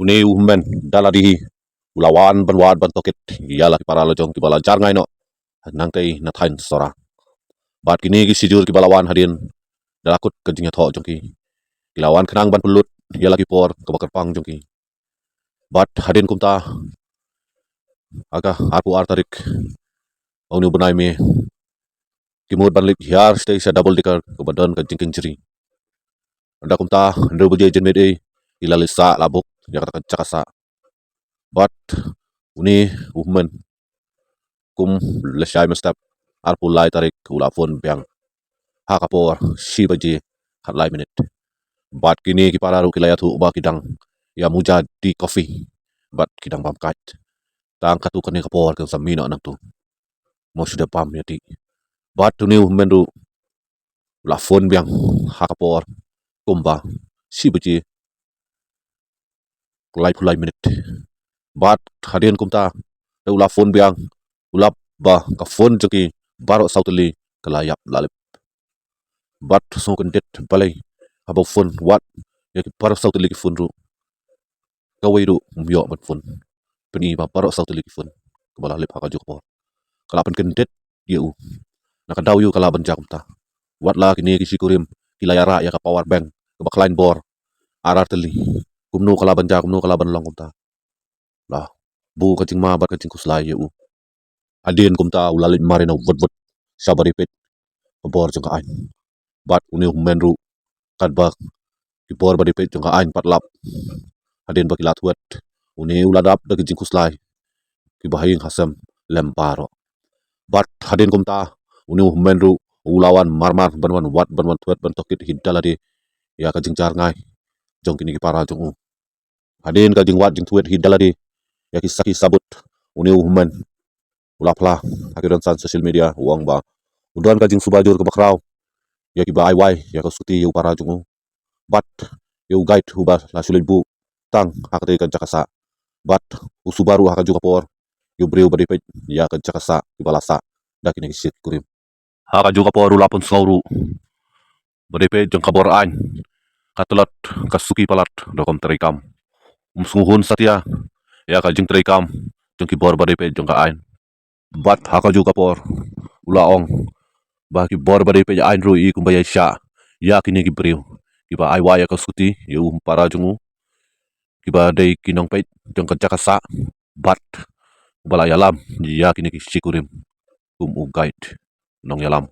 Uni uhmen daladi ulawan banwad bantokit yala ki para lojong ki bala jar ngai no nang tei na thain sora bat kini ki sijur ki balawan hadin dalakut ke jingya tho jongki kilawan kenang ban pulut yala ki por ke bakar pang jongki bat hadin kumta aga arpu ar tarik uni bunai me kimut ban lip hiar stay sa double decker ke badan ke jingking jeri anda kumta ndo buje jen mede ilalisa labuk ya kata cakasa bat uni uhmen kum lesai mestap arpu lai tarik ulafon biang hakapor si baje hat lai minute bat kini ki pararu kilaya tu ba kidang ya muja di coffee bat kidang bam kat tang katu kani kapor ke samina nang tu mo sudah pam ya ti bat tu ni mendu la fon biang hakapor kumba si baje lai pulai minute bat hadin kumta ula fon biang ulap ba ka fon joki baro sauteli kelayap lalip bat so kendet balai abo fon wat ya ki baro sauteli ki fon ru kawai ru myo bat fon peni ba baro sauteli ki fon kebala lip haka jok por kala pen kendet ye u nak daw yu kala ban jakumta wat la kini ki sikurim kilayara ya ka power bank ke baklain bor arar teli kumnu kala ban jakumnu kala ban long kumta lah bu kacing ma bat kacing kuslai ye u adin kumta ulalit marina vot vot sabari pet bor jong ka ain bat uni menru kat bak ki bor badi pet jong ka ain pat lap adin bakilat wet uni uladap da kacing kuslai ki bahing hasam lemparo bat hadin kumta uni menru ulawan marmar banwan wat banwan tuet ban tokit hidaladi ya kacing jar ngai jong kini ki para jong u hadin kacing wat jing tuet hidaladi ya kisaki sabut uni men ulapla akiran san social media uang ba udan kajing subajur ke bakrau ya ki bai wai ya ka suti yu para jungu bat yu guide huba la sulil bu tang hakate kan jakasa bat usubaru haka juga por yu breu bari pe ya kan jakasa ki balasa dakini ki sit kurim haka juga por ulapun sauru bari pe jong kabor an katelot kasuki palat dokom terikam sunghun satia ya ka jing terikam jong ki bor bari pe jong ka ain bat haka juga por ulaong baki bor bari pe ain ru i kumbaya sha ya kini ki breu kiba ai waya ka suti yu para jungu kiba dei kinong pe jong ka jakasa bat bala yalam ya kini ki sikurim u guide nong yalam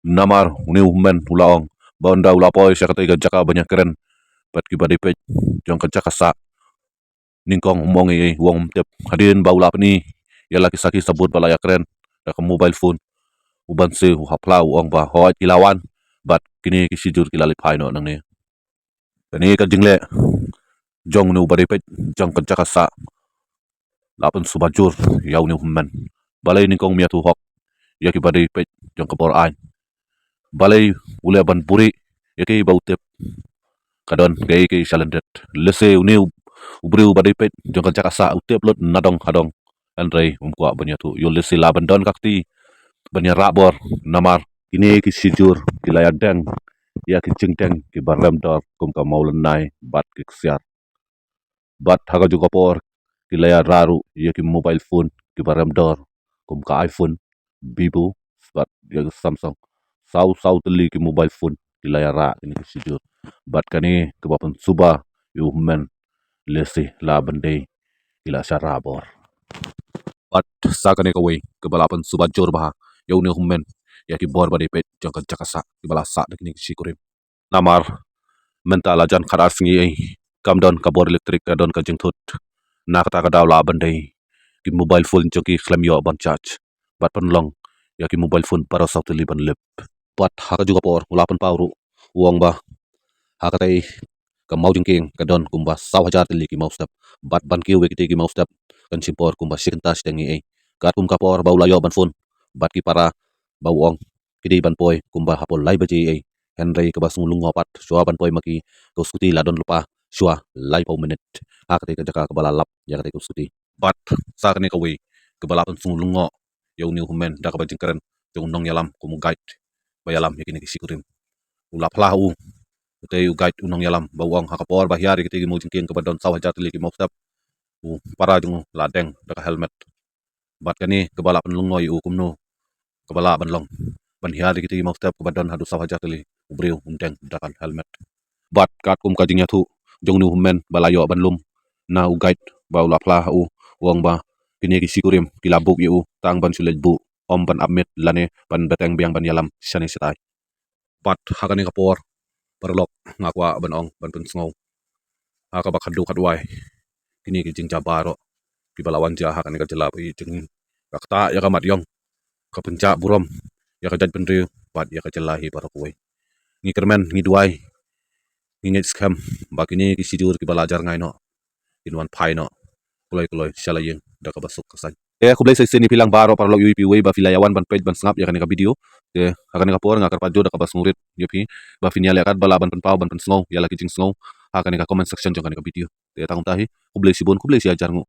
namar uni men ulaong bonda ulapoy sya kata ga jaka banyak keren bat kiba dei pe jong ka jakasa ningkong umong i wong tep hadin baula pani yala kisaki sabut bala ya keren da mobile phone uban se hapla uang ba hoat kilawan bat kini kisijur kilali paino nang ne kani ka jingle jong nu bari pet jong ka jakasa lapun subajur yau ni humman balai ni kong mia tu hok ya ki bari pet jong ka por an balai ule ban puri ya ki bau tep kadon gay ki shalendet lese uni ubriu bari pet jong ka jakasa utep lot nadong hadong andrei umkwa banya tu yo lese laban don kakti banya rabor namar ini ki sijur ki layak deng ya ki cingteng ki barem dor kum ka maulan nai bat ki ksiar bat haga juga por ki layar raru ya ki mobile phone ki barem dor kum ka iPhone Vivo bat ya ki Samsung sau sau teli ki mobile phone ki layar ra ini ki sijur bat kani ke bapan suba yu men lesi la bende ila syarabor bat sakane ka we ke balapan suba jor bah yau ni men ya ki bor badi pet jong ka jakasa ki balasa de kini ki sikurim namar mental ajan kadar singi kam don kabor elektrik kadon ka jengthut na kata ka daw la bandai ki mobile phone joki khlem yo ban charge bat pan long ya ki mobile phone para sautu liban lep bat haka juga por ulapan pauru uang ba haka tai ka mau jengking kadon kumba saw hajar tili ki mau step bat ban ki we ki mau step kan simpor kumba sikentas tengi kat kum kapor baula yo ban phone bat ki para bawong kidi ban poi kumba hapol lai baji Henry ke basung lungo pat shua ban poi maki ko skuti la don lupa shua lai pau minute akate ka jaka ke balalap ya kate ko skuti bat sa kane ka we ke balapan sung lungo yau ni humen da ka bajing keren jong nong yalam kumu guide bayalam yakini ki sikurim ulap lahu Utay guide unang yalam bawang hakapor bahyari kiti mo jingking kabadon sawah jatli ki mostap para jung ladeng daka helmet bat kani kebala penlungoy kumno kebala banlong banhyari kiti mostap kabadon hadu sawah jatli ubriu undeng dakan helmet bat kat kum kajinya thu jong nu men balayo banlum na guide bau lapla uang ba kini ki sikurim kilabuk yu tang ban sulej bu om ban amit lane ban beteng biang ban yalam shani sitai bat hakani kapor perlok ngakwa ban ong ban pun sngau haka bak hadu kadwai kini ki jing jabaro ki balawan ja hakani ka jelap i jing kakta ya kamat yong ka penca burom ya ka jaj penriu bat ya ka jelahi para kuai ngi kermen ngi duai ngi ngej skam bakini ki sijur ki balajar ngai no inwan pai no kuloi kuloi shalaying daka basuk kasan aku blai sai seni pilang baro para log ui piwe ba filayawan ban page ban snap ya kan ka video hakani ka por ngakar pajo daka basmurit yupi ba finial yakat bala ban penpau ban pensngau ya lagi jing sngau hakani ka comment section jong kan ka video tangum tahi ku blai sibon ku blai si ajar ngu